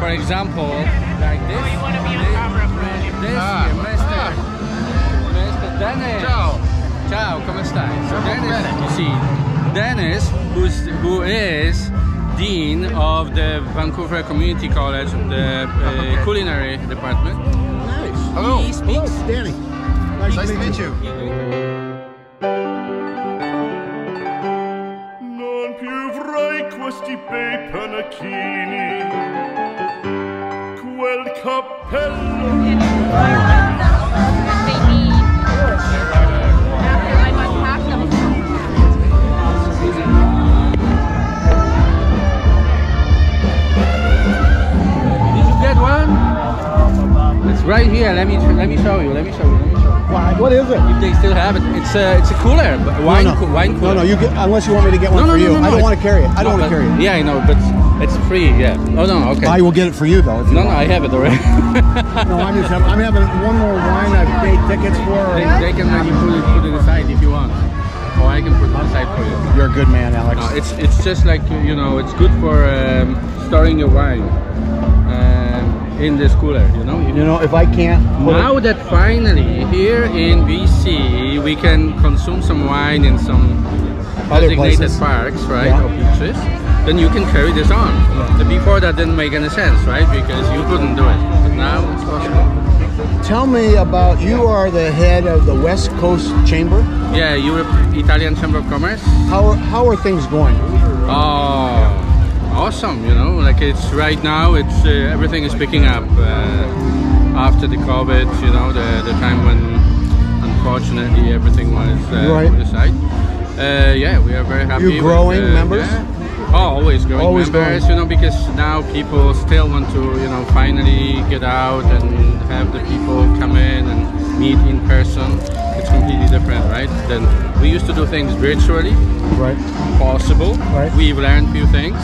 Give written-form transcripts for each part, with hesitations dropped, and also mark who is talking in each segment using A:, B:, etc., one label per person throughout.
A: For example, like this.
B: Oh, you want to be on camera, Fred?
A: Mr. Dennis.
C: Ciao.
A: Ciao, come stai? So Dennis, you see, Dennis, who is Dean of the Vancouver Community College, the culinary department.
D: Nice.
C: Hello.
A: He speaks.
D: Hello, Danny.
C: Nice to meet you.
E: Non più avrai questi bei panacchini, quel cappello.
A: Did you get one? It's right here. Let me show you.
D: Why? What is it?
A: If they still have it, it's a cooler, wine cooler.
D: No, you get, unless you want me to get one for you. I don't want to carry it. I don't want to carry it.
A: Yeah, I know, but it's free. Yeah. Oh no, okay.
D: I will get it for you though. If you
A: No,
D: want.
A: I have it already.
D: No, I'm having one more wine I've paid tickets for.
A: They can maybe put it aside if you want, or I can put it aside for you.
D: You're a good man, Alex.
A: No, it's just like, you know, it's good for storing your wine in this cooler. You know,
D: if I can't.
A: Now that finally here in BC we can consume some wine in some
D: Other
A: designated
D: places.
A: parks, right,
D: Yeah.
A: or beaches, then you can carry this on. Before that didn't make any sense, right, because you couldn't do it. But now it's possible.
D: Tell me about, you are the head of the West Coast Chamber.
A: Yeah, Italian Chamber of Commerce.
D: How are things going?
A: Oh, awesome! You know, like it's right now. It's everything is picking up after the COVID. You know, the time when unfortunately everything was put aside. Yeah, we are very happy.
D: You're growing members.
A: Yeah. Oh, always growing members. You know, because now people still want to, you know, finally get out and have the people come in and meet in person. It's completely different, right? Then we used to do things virtually.
D: Right.
A: Possible.
D: Right.
A: We've learned a few things.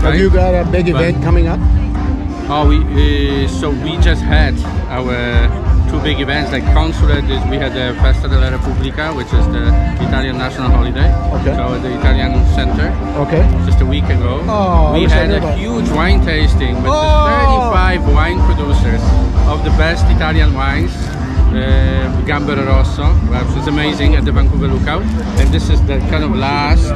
D: Have you got a big event coming up?
A: Oh, so we just had our two big events. Like Consulate, we had the Festa della Repubblica, which is the Italian national holiday.
D: Okay.
A: So at the Italian Center.
D: Okay.
A: Just a week ago.
D: Oh,
A: we had a huge wine tasting with the 35 wine producers of the best Italian wines. Gambero Rosso, which is amazing, at the Vancouver Lookout. And this is the kind of last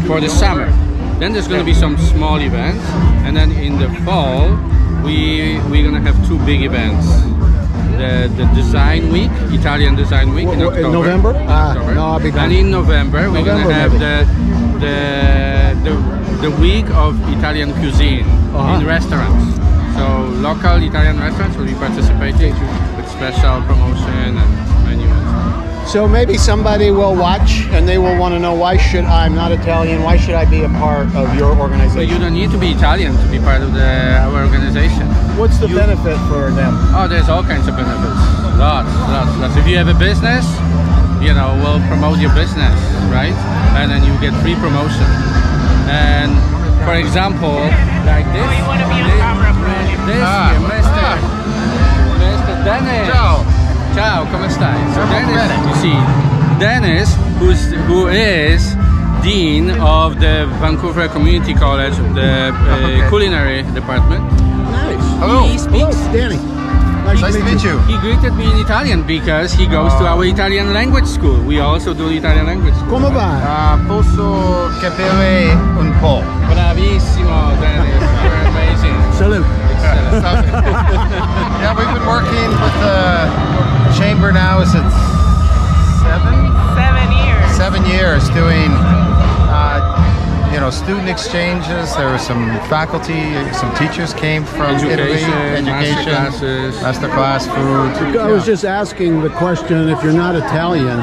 A: for the summer. Then there's going to be some small events, and then in the fall we're going to have two big events. The Design Week, Italian Design Week in October.
D: In November?
A: October.
D: No, I'll be gone.
A: And in November we're going to have the week of Italian cuisine in restaurants. So local Italian restaurants will be participating with special promotion and menus.
D: So maybe somebody will watch and they will want to know, I'm not Italian, why should I be a part of your organization?
A: But you don't need to be Italian to be part of our organization.
D: What's the benefit for them?
A: Oh, there's all kinds of benefits. Lots. If you have a business, you know, we'll promote your business, right? And then you get free promotion. And for example, like this.
B: Oh, you want to be on camera, Fred?
A: Mr. Dennis.
C: Ciao.
A: Ciao, come stai? So Dennis, you see, Dennis, who is Dean of the Vancouver Community College, the culinary department.
D: Nice.
C: Hello.
A: He speaks.
D: Hello, Danny.
C: Nice to meet you.
A: He greeted me in Italian because he goes to our Italian language school. We also do Italian language school.
D: Come va?
C: Posso capire un po'.
A: Bravissimo, Dennis. You're amazing.
D: Salute.
C: Yeah, we've been working with the chamber now. Is it
B: 7 years.
C: 7 years doing, you know, student exchanges. There were some faculty, some teachers came from Italy. Education, masterclass, food.
D: I was just asking the question, if you're not Italian,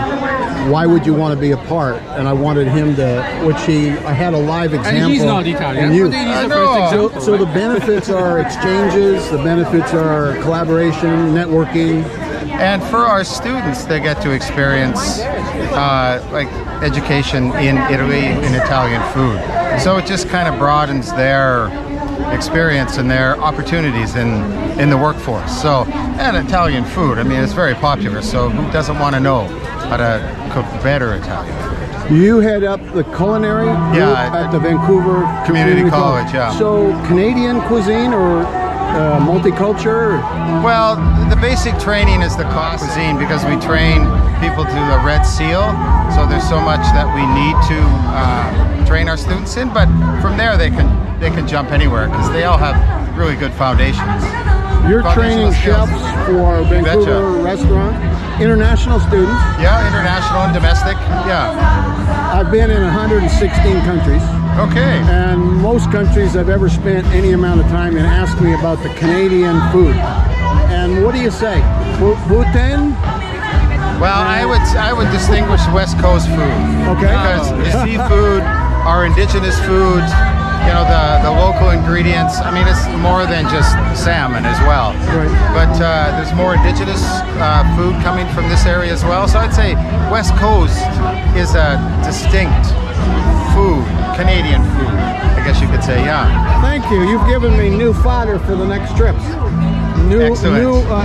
D: why would you want to be a part? And I wanted him to, I had a live example.
A: And he's not Italian.
D: And you.
A: But he's the first example.
D: So the benefits are exchanges, the benefits are collaboration, networking.
C: And for our students, they get to experience like education in Italy in Italian food. So it just kind of broadens their experience and their opportunities in the workforce. So, and Italian food, I mean, it's very popular. So who doesn't want to know how to cook better Italian food?
D: You head up the culinary group at the Vancouver
C: Community College, yeah.
D: So Canadian cuisine or multicultural?
C: Well, the basic training is the cuisine because we train people to the Red Seal. So there's so much that we need to train our students in. But from there, they can jump anywhere because they all have really good foundations.
D: You're training chefs for Vancouver restaurant, international students?
C: Yeah, international and domestic, yeah.
D: I've been in 116 countries.
C: Okay.
D: And most countries I've ever spent any amount of time in ask me about the Canadian food. And what do you say? Bhutan?
C: Well, I would distinguish West Coast food.
D: Okay.
C: Because the seafood, our indigenous foods, you know, the local ingredients. I mean, it's more than just salmon as well.
D: Right.
C: But there's more indigenous food coming from this area as well. So I'd say West Coast is a distinct food, Canadian food, I guess you could say, yeah.
D: Thank you. You've given me new fodder for the next trips. New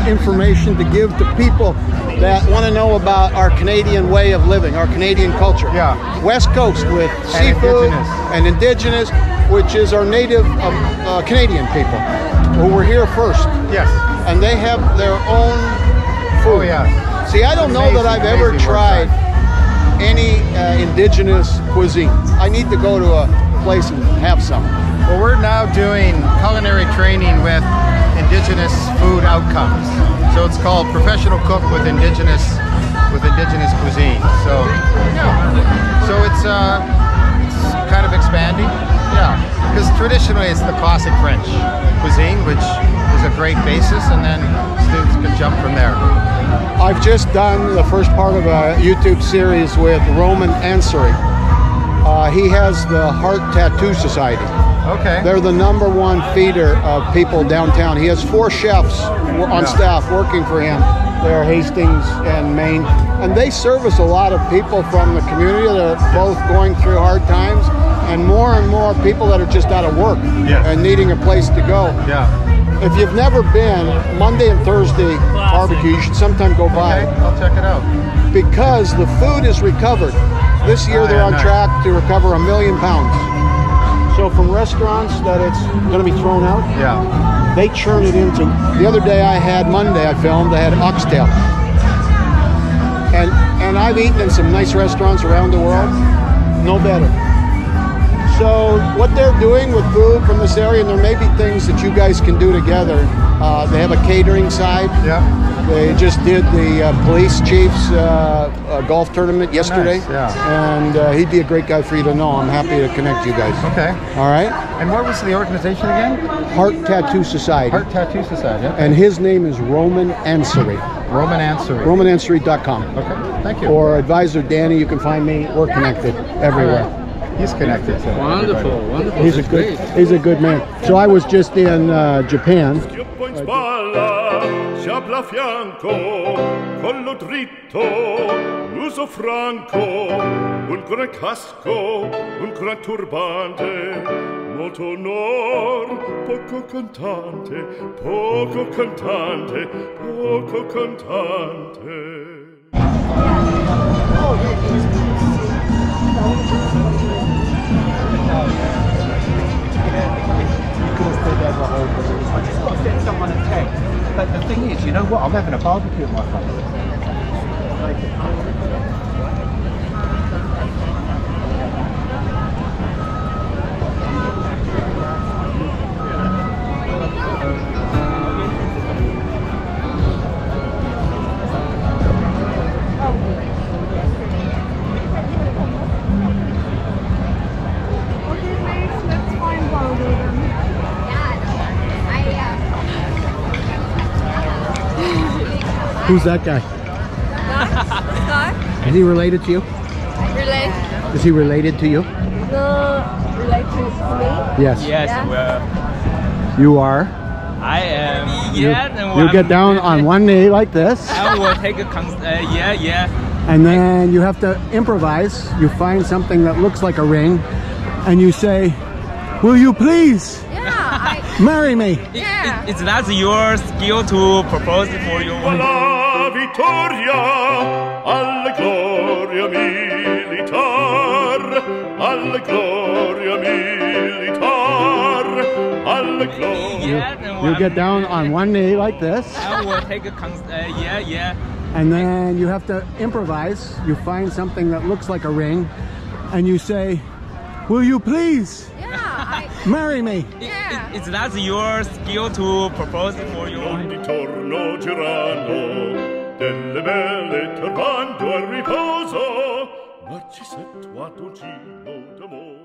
D: information to give to people that want to know about our Canadian way of living, our Canadian culture.
C: Yeah.
D: West Coast with seafood and indigenous, which is our native Canadian people who were here first.
C: Yes.
D: And they have their own food.
C: Oh, yeah.
D: See, I don't know that I've ever tried any indigenous cuisine. I need to go to a place and have some.
C: Well, we're now doing culinary training with indigenous food outcomes. So it's called Professional Cook with indigenous cuisine. So yeah. So it's kind of expanding. Yeah. Because traditionally it's the classic French cuisine, which is a great basis, and then students can jump from there.
D: I've just done the first part of a YouTube series with Roman Ansari. He has the Heart Tattoo Society.
C: Okay.
D: They're the #1 feeder of people downtown. He has 4 chefs on staff working for him. They're Hastings and Maine. And they service a lot of people from the community that are both going through hard times, and more people that are just out of work and needing a place to go.
C: Yeah.
D: If you've never been, Monday and Thursday barbecue, you should sometime go by.
C: Okay, I'll check it out.
D: Because the food is recovered. This year they're on track to recover £1 million. So from restaurants that it's going to be thrown out, they churn it into. The other day Monday I filmed, I had oxtail. And I've eaten in some nice restaurants around the world, no better. So what they're doing with food from this area, and there may be things that you guys can do together. They have a catering side.
C: Yeah.
D: They just did the police chief's golf tournament yesterday.
C: Nice. Yeah.
D: And he'd be a great guy for you to know. I'm happy to connect you guys.
C: Okay.
D: All right.
C: And what was the organization again?
D: Heart Tattoo Society.
C: Heart Tattoo Society. Okay.
D: And his name is Roman Ansari.
C: Roman Ansari.
D: RomanAnsari.com.
C: Okay. Thank you.
D: Or advisor Danny. You can find me. We're connected everywhere.
C: He's connected. So
A: Wonderful, wonderful.
D: He's a good man. So I was just in Japan.
E: Schioppo in spalla, sciabla a fianco, collo dritto, muso franco, un gran casco, un gran turbante, molto onor, poco cantante, poco cantante, poco cantante.
F: I just got to send someone a text. But the thing is, you know what? I'm having a barbecue at my family.
D: Who's that guy?
G: Scar?
D: Is he related to you?
G: Relate?
D: Is he related to you?
G: No, relate to me?
D: Yes.
B: Yes,
G: Yeah.
B: well,
D: You are.
B: I am.
D: You get down on one knee like this,
B: I will take a
D: and then you have to improvise. You find something that looks like a ring, and you say, "Will you please
G: Yeah,
D: marry me?"
G: yeah.
B: It's not your skill to propose for your wife.
E: Alla vittoria, alla gloria militare. alla gloria militar, alla gloria.
D: You get down on one knee like this.
B: I will take a yeah.
D: And then you have to improvise. You find something that looks like a ring, and you say, "Will you please marry me?"
B: Is that your skill to propose for you?
E: Di torno girando, delle belle turbando al riposo, ma ci settuato giro d'amore.